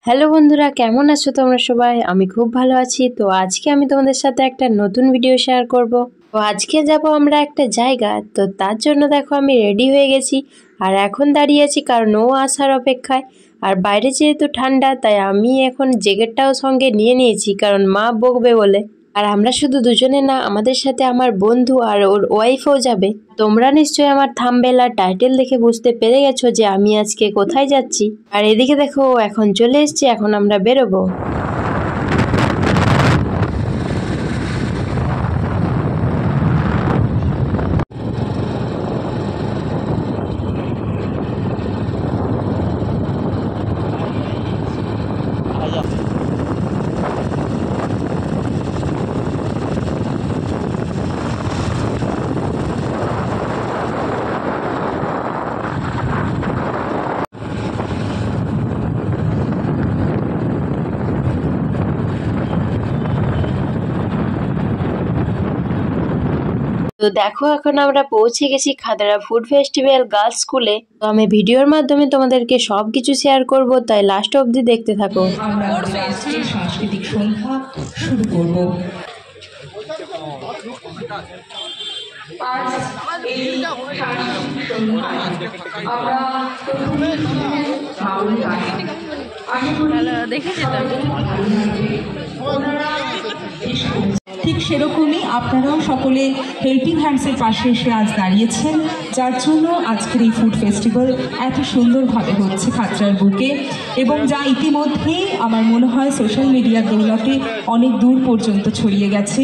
Hello বন্ধুরা, কেমন আছো তোমরা সবাই? আমি খুব ভালো আছি। তো আজকে আমি তোমাদের সাথে একটা নতুন ভিডিও শেয়ার করব। তো আজকে যাব আমরা একটা জায়গা, তো তার জন্য দেখো আমি রেডি হয়ে গেছি আর এখন দাঁড়িয়ে আছি কারণ ও আসার অপেক্ষায়। আর বাইরে যেহেতু ঠান্ডা, তাই আমি এখন জ্যাকেটটাও সঙ্গে নিয়ে নিয়েছি কারণ মা বকবে বলে। আর আমরা শুধু দুজনে না, আমাদের সাথে আমার বন্ধু আর ওর ওয়াইফও যাবে। তোমরা নিশ্চয়ই আমার থাম্বনেল আর টাইটেল দেখে বুঝতে পেরে গেছো যে আমি আজকে কোথায় যাচ্ছি। আর এদিকে দেখো ও এখন চলে এসেছে, এখন আমরা বেরোবো। তো দেখো এখন আমরা পৌঁছে গেছি খাদাড়া ফুড ফেস্টিভ্যাল গার্লস স্কুলে। তো আমি ভিডিওর মাধ্যমে তোমাদেরকে সবকিছু শেয়ার করব, তাই লাস্ট অবধি দেখতে থাকো। আমরা আমাদের আজকের সাংস্কৃতিক সন্ধ্যা শুরু করব। আজ এই সাংস্কৃতিক সন্ধ্যায় আমরা প্রথমে বাউল গান আশা করি ঠিক সেরকমই আপনারাও সকলে হেল্পিং হ্যান্ডসের পাশে এসে আজ দাঁড়িয়েছেন, যার জন্য আজকের এই ফুড ফেস্টিভ্যাল এত সুন্দরভাবে হচ্ছে খাতড়ার বুকে, এবং যা ইতিমধ্যেই আমার মনে হয় সোশ্যাল মিডিয়ার দৌলতে অনেক দূর পর্যন্ত ছড়িয়ে গেছে।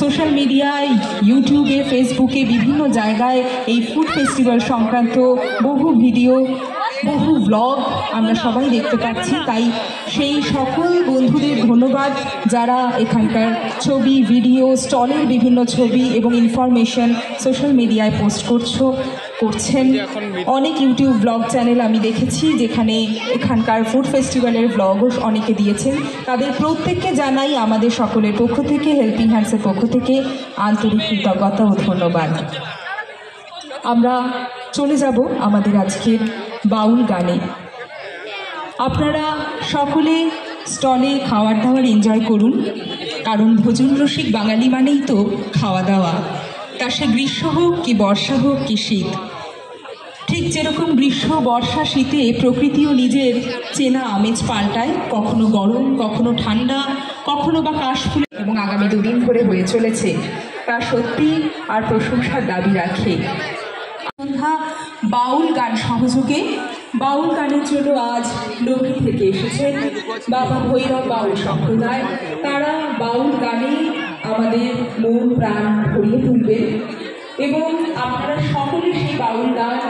সোশ্যাল মিডিয়ায়, ইউটিউবে, ফেসবুকে বিভিন্ন জায়গায় এই ফুড ফেস্টিভ্যাল সংক্রান্ত বহু ভিডিও, বহু ব্লগ আমরা সবাই দেখতে পাচ্ছি। তাই সেই সকল বন্ধুদের ধন্যবাদ যারা এখানকার ছবি, ভিডিও, স্টলের বিভিন্ন ছবি এবং ইনফরমেশন সোশ্যাল মিডিয়ায় পোস্ট করছেন। অনেক ইউটিউব ব্লগ চ্যানেল আমি দেখেছি যেখানে এখানকার ফুড ফেস্টিভ্যালের ব্লগও অনেকে দিয়েছেন। তাদের প্রত্যেককে জানাই আমাদের সকলের পক্ষ থেকে, হেল্পিং হ্যান্ডসের পক্ষ থেকে আন্তরিক কৃতজ্ঞতা ও ধন্যবাদ। আমরা চলে যাব আমাদের আজকের বাউল গানে। আপনারা সকলে স্টলে খাওয়ার দাওয়ার এনজয় করুন, কারণ ভোজন রসিক বাঙালি মানেই তো খাওয়া দাওয়া, তা সে গ্রীষ্ম হোক কি বর্ষা হোক কি শীত। ঠিক যেরকম গ্রীষ্ম, বর্ষা, শীতে প্রকৃতিও নিজের চেনা আমেজ পাল্টায়, কখনো গরম, কখনো ঠান্ডা, কখনো বা কাশফুল, এবং আগামী দুদিন ধরে হয়ে চলেছে, তা সত্যি আর প্রশংসার দাবি রাখে। সন্ধ্যা বাউল গান সহযোগে বাউল গানের জন্য আজ লোক থেকে এসেছেন বাবা ভৈরব বাউল সম্প্রদায়। তারা বাউল গানে আমাদের মন প্রাণ ভরিয়ে তুলবেন এবং আপনারা সকলে সেই বাউল গান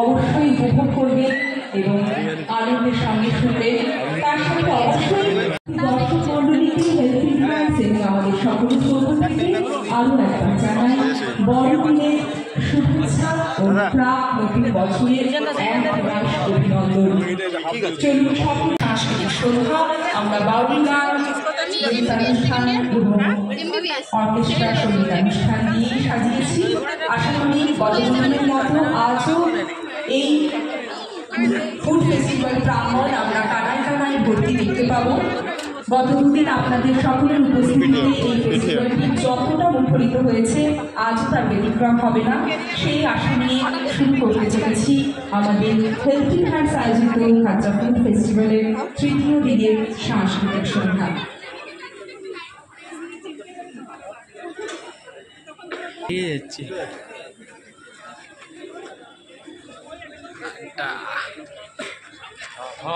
অবশ্যই উপভোগ করবেন এবং আনন্দের সঙ্গে শুনবেন। তার সাথে অবশ্যই দর্শক মন্ডলীকে, হেল্পিং হ্যান্ডস এবং আমাদের সকলের পক্ষ থেকে আরও একবার জানাই বড়দিনের শুভেচ্ছা ও প্রাক নতুন বছরের অনেক অভিনন্দন। চলুন সকল সাংস্কৃতিক সন্ধ্যা আমরা বাউল গান, অনুষ্ঠান এবং অর্কেস্ট্রা সঙ্গীতানুষ্ঠান দিয়ে সাজিয়েছি। আশা করি গতদিনের মতো আজও এই ফুড ফেস্টিভ্যাল প্রাঙ্গণ আমরা কানায় কানায় ভর্তি দেখতে পাবো। গত দুদিন আপনাদের সকলের উপস্থিতিতে এই ফেস্টিভ্যালটি যতটা মুখরিত হয়েছে, আজও তার ব্যতিক্রম হবে না, সেই আশা নিয়ে শুরু করতে চলেছি আমাদের হেল্পিং হ্যান্ডস আয়োজিত খাতড়া ফুড ফেস্টিভ্যালের তৃতীয় দিনের সাংস্কৃতিক সন্ধ্যা।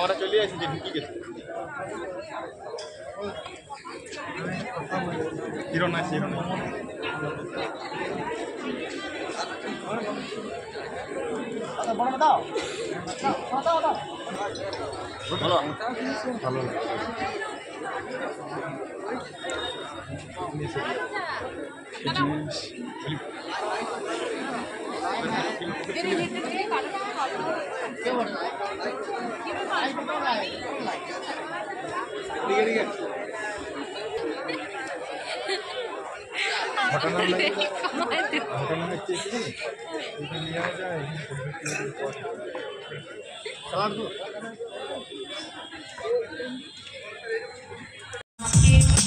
আমরা চলে আসি যে ঢুকি গেছে হিরো না হিরো না বড় দাও দাও দাও ভালো ভালো ঘটনা হচ্ছে নেওয়া যায়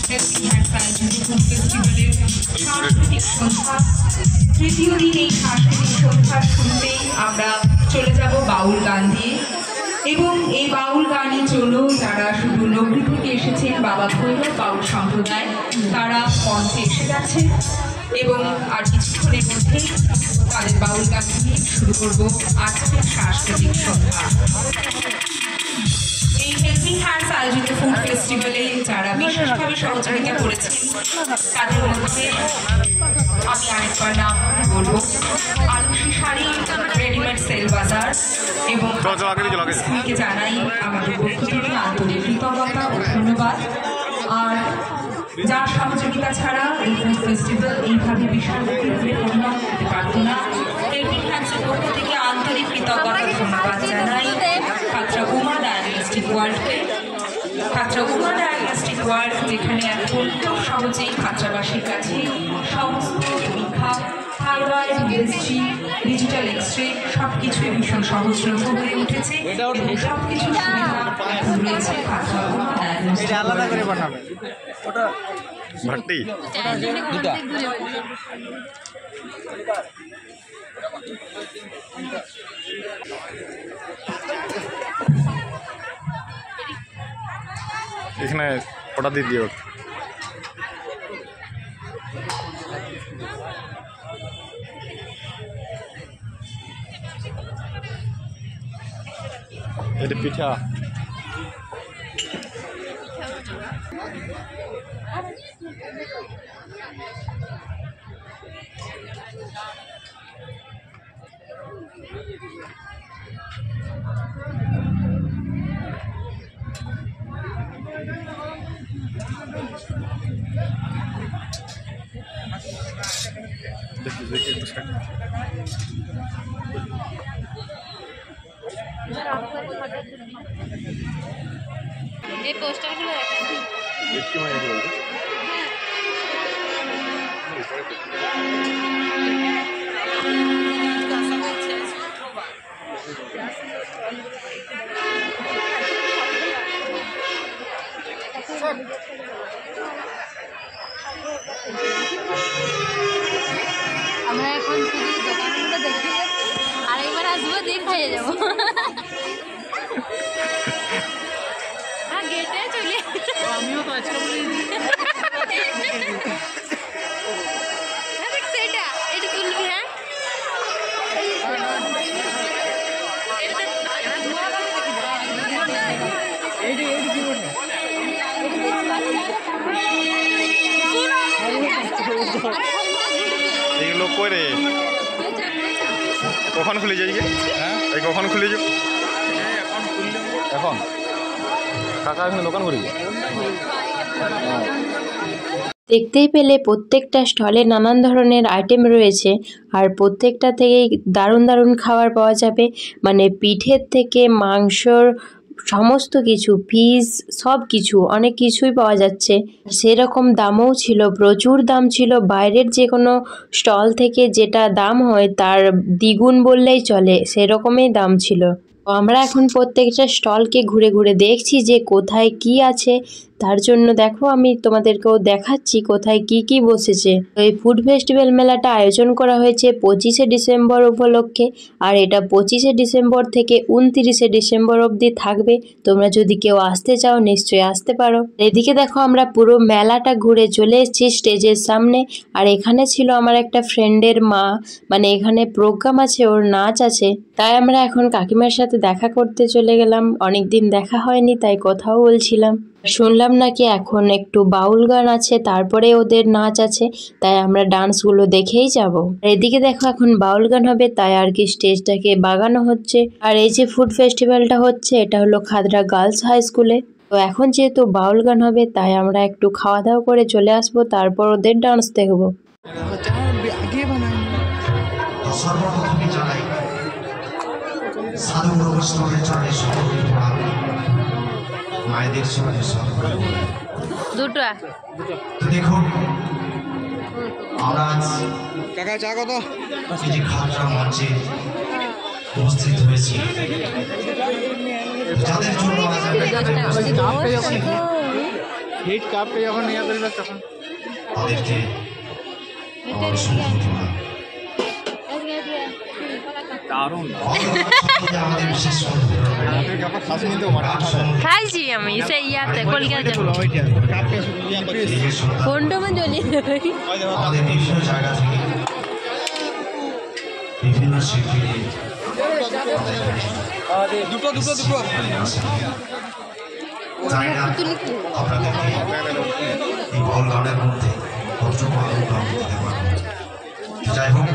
হেল্পিং হ্যান্ডস আয়োজিত ফুড ফেস্টিভ্যালের সাংস্কৃতিক সন্ধ্যা। তৃতীয় দিন এই সাংস্কৃতিক সন্ধ্যার শুরুতেই আমরা চলে যাব বাউল গান দিয়ে, এবং এই বাউল গানের জন্য যারা শুধু নগরী থেকে এসেছেন বাবা ভৈরব বাউল সম্প্রদায়, তারা মঞ্চে এসে গেছে এবং আর কিছুক্ষণের মধ্যেই তাদের বাউল গান দিয়ে শুরু করব আজকের সাংস্কৃতিক সন্ধ্যা। এই হেল্পিং হ্যান্ডস আয়োজিত ফুড ফেস্টিভ্যালে যারা বিশেষভাবে সহযোগিতা করেছেন তাদের মধ্যে আমি আরেকবার নাম বলবো, আলুষি শাড়ি, রেডিমেড সেল বাজার এবং স্কুলকে জানাই আমাদের পক্ষ থেকে আন্তরিক কৃতজ্ঞতা ও ধন্যবাদ। আর যার সহযোগিতা ছাড়া এই ফুড ফেস্টিভ্যাল এইভাবে বিশালভাবে পরিণত হতে পারত না। হেল্পিং হ্যান্ডসের পক্ষ থেকে আন্তরিক কৃতজ্ঞতা ধন্যবাদ জানাই খাতড়া উমা ডায়াগনস্টিক ওয়ার্ল্ডকে। খাতড়া উমা ডায়াগনস্টিক ওয়ার্ল্ড যেখানে এখন খুব সহজেই খাতড়াবাসীর কাছে সমস্ত পরীক্ষা, থাইরয়েড, ইউএসজি, ডিজিটাল এক্সরে সব কিছুই ভীষণ সহজলভ্য হয়ে উঠেছে এবং সব কিছু সুবিধা এখন রয়েছে খাতড়া উমা ডায়াগনস্টিক ভর্তি এখানে ওটা দিয়ে দিও। এটা পিঠা এই পোস্টারগুলো একটু মানে বলতে আমরা এখন শুধু দোকানগুলো দেখে আরেকবার আসবো, দিয়ে খাইয়ে যাবো। হ্যাঁ, গেটে চলে আমিও তো আজকে সেটা এটা তুলবি। হ্যাঁ, এগুলো করে কখন খুলে যাই? এই কখন খুলে যাব? এখন কাকা এখানে দোকান করি। দেখতেই পেলে প্রত্যেকটা স্টলে নানান ধরনের আইটেম রয়েছে, আর প্রত্যেকটা থেকেই দারুণ দারুণ খাবার পাওয়া যাবে। মানে পিঠের থেকে মাংসর সমস্ত কিছু, ফিশ, সব কিছু, অনেক কিছুই পাওয়া যাচ্ছে। সেরকম দামও ছিল, প্রচুর দাম ছিল। বাইরের যে কোনো স্টল থেকে যেটা দাম হয় তার দ্বিগুণ বললেই চলে, সেরকমই দাম ছিল। আমরা এখন প্রত্যেকটা স্টলকে ঘুরে ঘুরে দেখছি যে কোথায় কি আছে। তার জন্য দেখো আমি তোমাদেরকেও দেখাচ্ছি কোথায় কি কি বসেছে। এই ফুড ফেস্টিভ্যাল মেলাটা আয়োজন করা হয়েছে 25শে ডিসেম্বর উপলক্ষে, আর এটা 25শে ডিসেম্বর থেকে 29শে ডিসেম্বর অবধি থাকবে। তোমরা যদি কেউ আসতে চাও নিশ্চয়ই আসতে পারো। এদিকে দেখো আমরা পুরো মেলাটা ঘুরে চলে এসেছি স্টেজের সামনে, আর এখানে ছিল আমার একটা ফ্রেন্ডের মা, মানে এখানে প্রোগ্রাম আছে, ওর নাচ আছে। তাই আমরা এখন কাকিমার সাথে দেখা করতে চলে গেলাম। অনেকদিন দেখা হয়নি, তাই কথাও বলছিলাম। শুনলাম নাকি এখন একটু বাউল গান আছে, তারপরে ওদের নাচ আছে, তাই আমরা ডান্সগুলো দেখেই যাব। এদিকে দেখো এখন বাউল গান হবে, তাই আর কি স্টেজটাকে বাগানো হচ্ছে। আর এই যে ফুড ফেস্টিভ্যালটা হচ্ছে এটা হলো খাতড়া গার্লস হাই স্কুলে। তো এখন যেহেতু বাউল গান হবে তাই আমরা একটু খাওয়া দাওয়া করে চলে আসবো, তারপর ওদের ডান্স দেখবো। সর্বপ্রথমে জানাই সাধু বৈষ্ণবের চরণে সমর্পিত মায়েদের চরণে দুটো দেখুন আমরা এই যে খাতড়া মঞ্চে উপস্থিত হয়েছি, যাদের জন্য আজ আমরা এখানে উপস্থিত হয়েছি হিট কাপটা যখন ইয়ে করবে তখন তাদেরকে আমার শুভকামনা। দারুণ আমাদের বিশেষ সন্ধ্যা যখন খাসি নিতে মাঠে খাইছি আমি সেই ইয়াতে কলকাতা কাপটা ইয়ে করছে ফোনটা মে জ্বলিয়ে দেবে। আমাদের বিভিন্ন জায়গা থেকে বিভিন্ন শিল্পী দুটো জানি না আপনাদেরকে এই বল গানের মধ্যে কতটুকু আনন্দ আমি দিতে পারবো। যাই হোক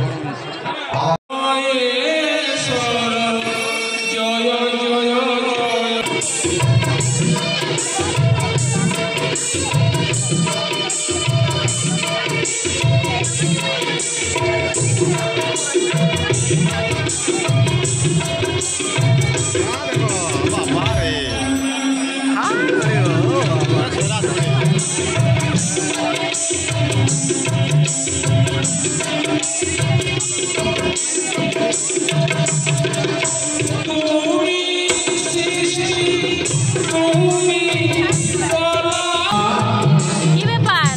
কি ব্যাপার?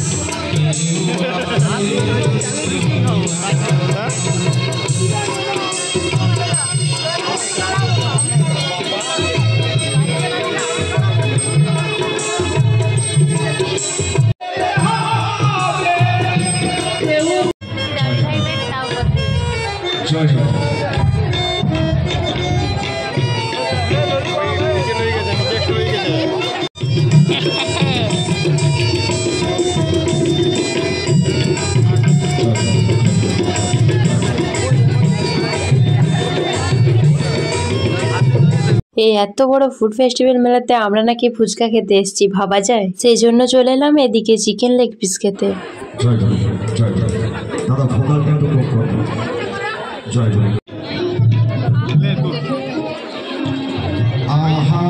জয় জয় এই এত বড় ফুড ফেস্টিভ্যাল মেলাতে আমরা নাকি ফুচকা খেতে এসেছি, ভাবা যায়? সেই জন্য চলে এলাম এদিকে চিকেন লেগ পিস খেতে। জয় জয় জয় জয় দাদা ভোকাল কিন্তু খুব কম। জয় জয় আহা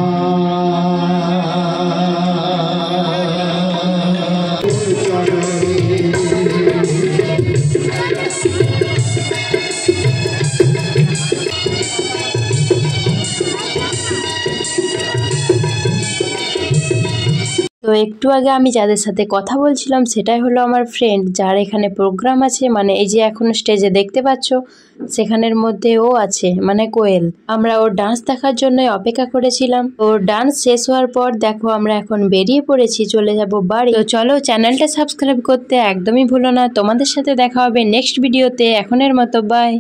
তো একটু আগে আমি যাদের সাথে কথা বলছিলাম সেটাই হলো আমার ফ্রেন্ড, যার এখানে প্রোগ্রাম আছে, মানে এই যে এখন স্টেজে দেখতে পাচ্ছ সেখানের মধ্যে ও আছে, মানে কোয়েল। আমরা ওর ডান্স দেখার জন্য অপেক্ষা করেছিলাম। ওর ডান্স শেষ হওয়ার পর দেখো আমরা এখন বেরিয়ে পড়েছি, চলে যাব বাড়ি। তো চলো চ্যানেলটা সাবস্ক্রাইব করতে একদমই ভুলো না। তোমাদের সাথে দেখা হবে নেক্সট ভিডিওতে। এখনের মতো বাই।